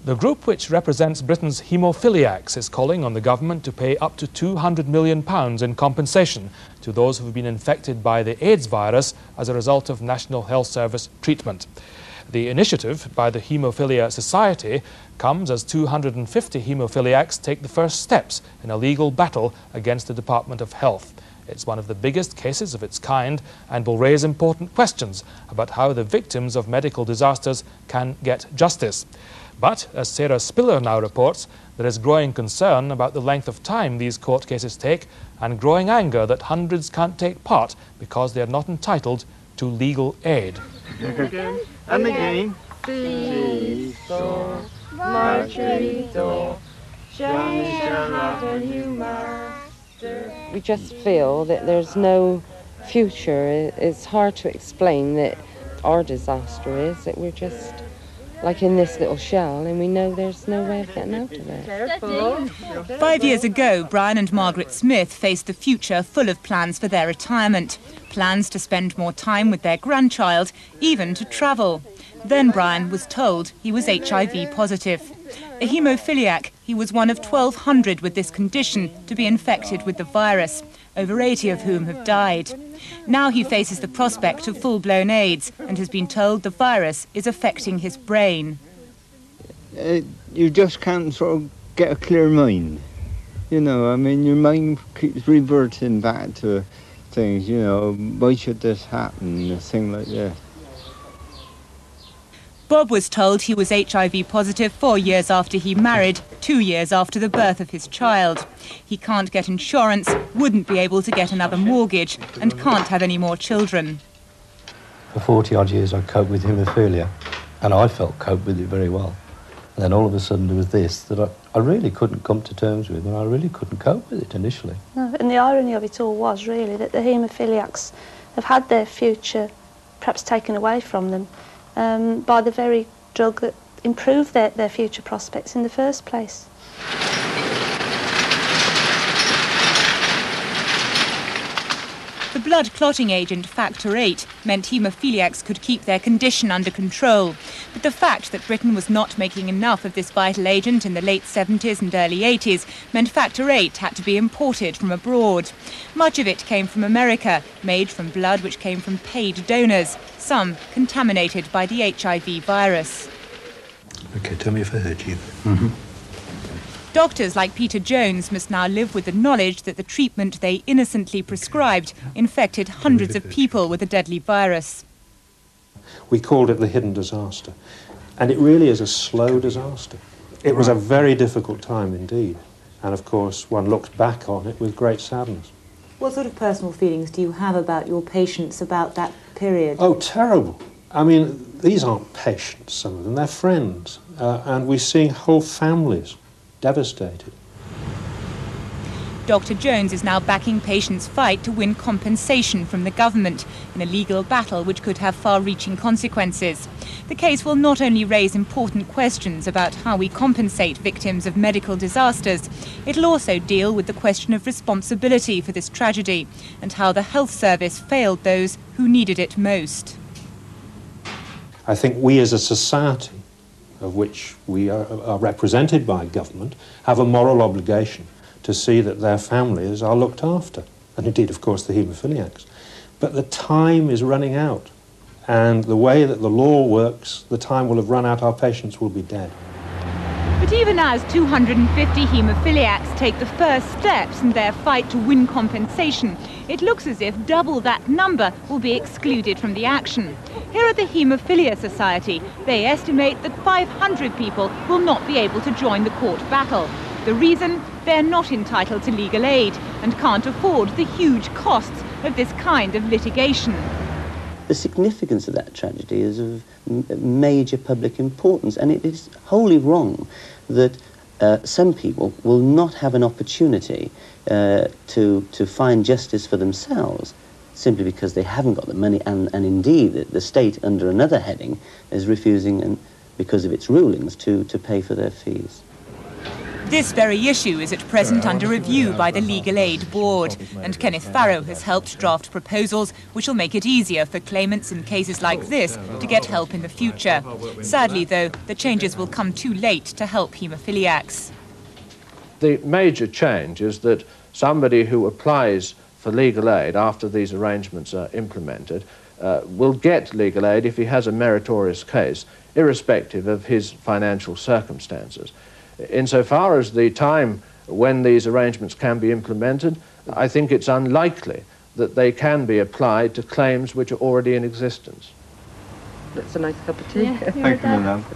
The group, which represents Britain's Haemophiliacs, is calling on the government to pay up to £200 million in compensation to those who have been infected by the AIDS virus as a result of National Health Service treatment. The initiative by the Haemophilia Society comes as 250 haemophiliacs take the first steps in a legal battle against the Department of Health. It's one of the biggest cases of its kind and will raise important questions about how the victims of medical disasters can get justice. But, as Sarah Spiller now reports, there is growing concern about the length of time these court cases take and growing anger that hundreds can't take part because they are not entitled to legal aid. Again and again. Seesaw, Marjorie Daw, Johnny shall have you master. We just feel that there's no future. It's hard to explain that our disaster is that we're just like in this little shell and we know there's no way of getting out of it. Careful. 5 years ago, Brian and Margaret Smith faced the future full of plans for their retirement. Plans to spend more time with their grandchild, even to travel. Then Brian was told he was HIV positive. A haemophiliac, he was one of 1,200 with this condition to be infected with the virus, over 80 of whom have died. Now he faces the prospect of full-blown AIDS and has been told the virus is affecting his brain. You just can't sort of get a clear mind. You know, I mean, your mind keeps reverting back to things, you know, why should this happen, a thing like this. Bob was told he was HIV positive 4 years after he married, 2 years after the birth of his child. He can't get insurance, wouldn't be able to get another mortgage, and can't have any more children. For 40-odd years I coped with haemophilia, and I felt cope with it very well. And then all of a sudden there was this that I really couldn't come to terms with, and I really couldn't cope with it initially. No, and the irony of it all was really that the haemophiliacs have had their future perhaps taken away from them by the very drug that improved their future prospects in the first place. The blood clotting agent factor VIII meant haemophiliacs could keep their condition under control. But the fact that Britain was not making enough of this vital agent in the late 70s and early 80s meant factor VIII had to be imported from abroad. Much of it came from America, made from blood which came from paid donors, some contaminated by the HIV virus. OK, tell me if I heard you. Doctors like Peter Jones must now live with the knowledge that the treatment they innocently prescribed infected hundreds of people with a deadly virus. We called it the hidden disaster, and it really is a slow disaster. It was a very difficult time indeed, and of course one looks back on it with great sadness. What sort of personal feelings do you have about your patients about that period? Oh, terrible. I mean, these aren't patients, some of them, they're friends, and we're seeing whole families devastated. Dr. Jones is now backing patients' fight to win compensation from the government in a legal battle which could have far-reaching consequences. The case will not only raise important questions about how we compensate victims of medical disasters, it'll also deal with the question of responsibility for this tragedy and how the health service failed those who needed it most. I think we as a society, of which we are represented by government, have a moral obligation to see that their families are looked after, and indeed, of course, the haemophiliacs. But the time is running out, and the way that the law works, the time will have run out, our patients will be dead. But even as 250 haemophiliacs take the first steps in their fight to win compensation, it looks as if double that number will be excluded from the action. Here at the Haemophilia Society, they estimate that 500 people will not be able to join the court battle. The reason? They're not entitled to legal aid and can't afford the huge costs of this kind of litigation. The significance of that tragedy is of major public importance, and it is wholly wrong that some people will not have an opportunity to find justice for themselves simply because they haven't got the money, and indeed the state, under another heading, is refusing, and because of its rulings, to pay for their fees. This very issue is at present under review by the Legal Aid Board, and Kenneth Farrow has helped draft proposals which will make it easier for claimants in cases like this to get help in the future. Sadly, though, the changes will come too late to help haemophiliacs. The major change is that somebody who applies for legal aid after these arrangements are implemented will get legal aid if he has a meritorious case, irrespective of his financial circumstances. Insofar as the time when these arrangements can be implemented, I think it's unlikely that they can be applied to claims which are already in existence. That's a nice cup of tea. Thank you, Madam.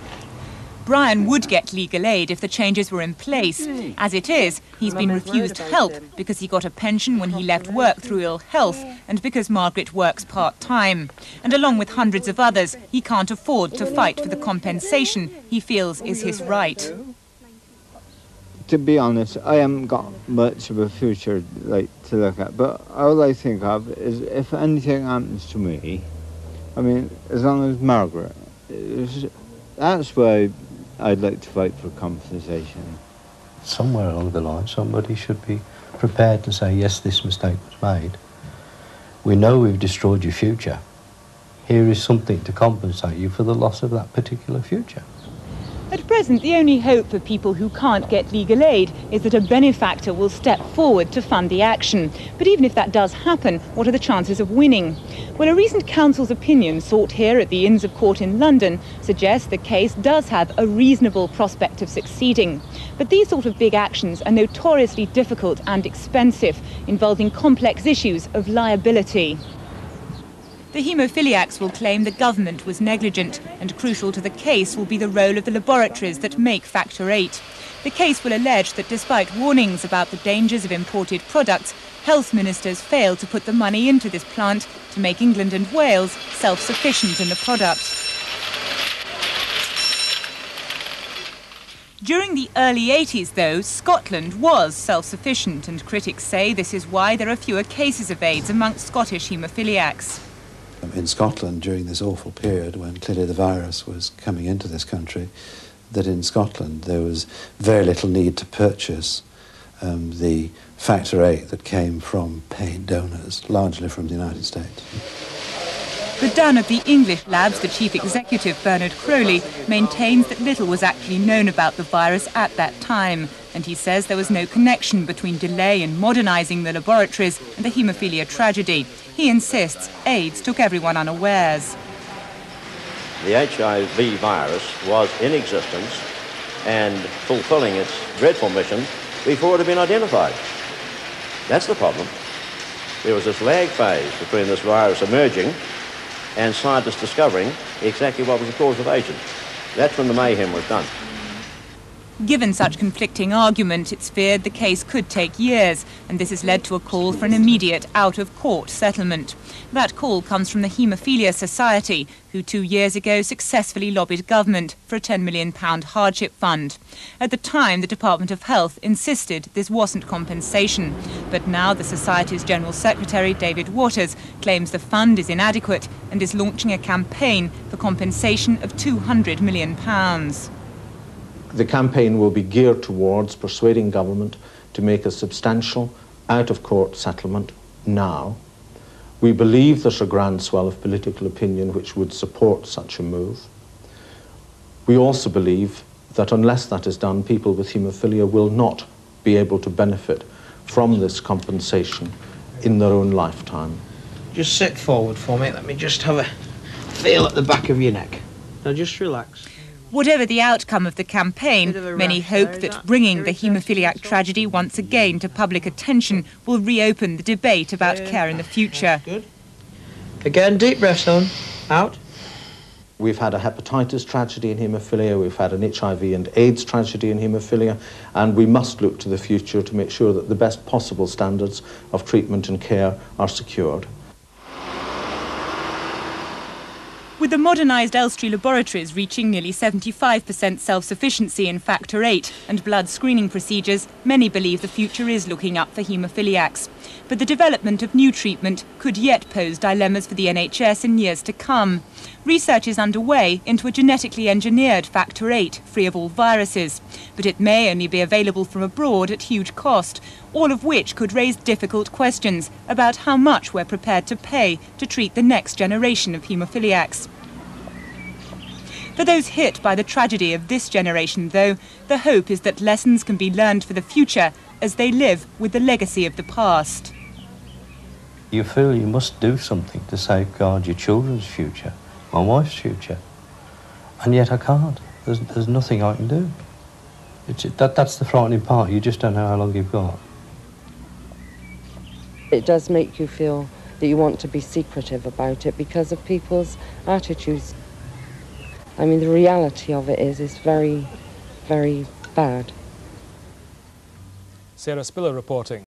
Brian would get legal aid if the changes were in place. As it is, he's been refused help because he got a pension when he left work through ill health and because Margaret works part-time. And along with hundreds of others, he can't afford to fight for the compensation he feels is his right. To be honest, I haven't got much of a future to look at, but all I think of is if anything happens to me, I mean, as long as Margaret, that's why I'd like to fight for compensation. Somewhere along the line, somebody should be prepared to say, yes, this mistake was made. We know we've destroyed your future. Here is something to compensate you for the loss of that particular future. At present, the only hope for people who can't get legal aid is that a benefactor will step forward to fund the action. But even if that does happen, what are the chances of winning? Well, a recent counsel's opinion sought here at the Inns of Court in London suggests the case does have a reasonable prospect of succeeding. But these sort of big actions are notoriously difficult and expensive, involving complex issues of liability. The haemophiliacs will claim the government was negligent, and crucial to the case will be the role of the laboratories that make Factor 8. The case will allege that despite warnings about the dangers of imported products, health ministers failed to put the money into this plant to make England and Wales self-sufficient in the product. During the early 80s, though, Scotland was self-sufficient, and critics say this is why there are fewer cases of AIDS amongst Scottish haemophiliacs. In Scotland, during this awful period when clearly the virus was coming into this country, that in Scotland there was very little need to purchase the Factor 8 that came from paid donors, largely from the United States. But down at the English labs, the chief executive, Bernard Crowley, maintains that little was actually known about the virus at that time. And he says there was no connection between delay in modernising the laboratories and the haemophilia tragedy. He insists AIDS took everyone unawares. The HIV virus was in existence and fulfilling its dreadful mission before it had been identified. That's the problem. There was this lag phase between this virus emerging and scientists discovering exactly what was the cause of agent. That's when the mayhem was done. Given such conflicting argument, it's feared the case could take years, and this has led to a call for an immediate out-of-court settlement. That call comes from the Haemophilia Society, who 2 years ago successfully lobbied government for a £10 million hardship fund. At the time, the Department of Health insisted this wasn't compensation, but now the Society's General Secretary, David Waters, claims the fund is inadequate and is launching a campaign for compensation of £200 million. The campaign will be geared towards persuading government to make a substantial out-of-court settlement now. We believe there's a groundswell of political opinion which would support such a move. We also believe that unless that is done, people with haemophilia will not be able to benefit from this compensation in their own lifetime. Just sit forward for me. Let me just have a feel at the back of your neck. Now just relax. Whatever the outcome of the campaign, many hope that bringing the haemophiliac tragedy once again to public attention will reopen the debate about care in the future. Good. Again, deep breaths on. Out. We've had a hepatitis tragedy in haemophilia, we've had an HIV and AIDS tragedy in haemophilia, and we must look to the future to make sure that the best possible standards of treatment and care are secured. With the modernised Elstree laboratories reaching nearly 75% self-sufficiency in Factor VIII and blood screening procedures, many believe the future is looking up for haemophiliacs. But the development of new treatment could yet pose dilemmas for the NHS in years to come. Research is underway into a genetically engineered Factor VIII, free of all viruses. But it may only be available from abroad at huge cost, all of which could raise difficult questions about how much we're prepared to pay to treat the next generation of haemophiliacs. For those hit by the tragedy of this generation, though, the hope is that lessons can be learned for the future as they live with the legacy of the past. You feel you must do something to safeguard your children's future, my wife's future, and yet I can't. There's nothing I can do. That's the frightening part. You just don't know how long you've got. It does make you feel that you want to be secretive about it because of people's attitudes. I mean, the reality of it is very, very bad. Sarah Spiller reporting.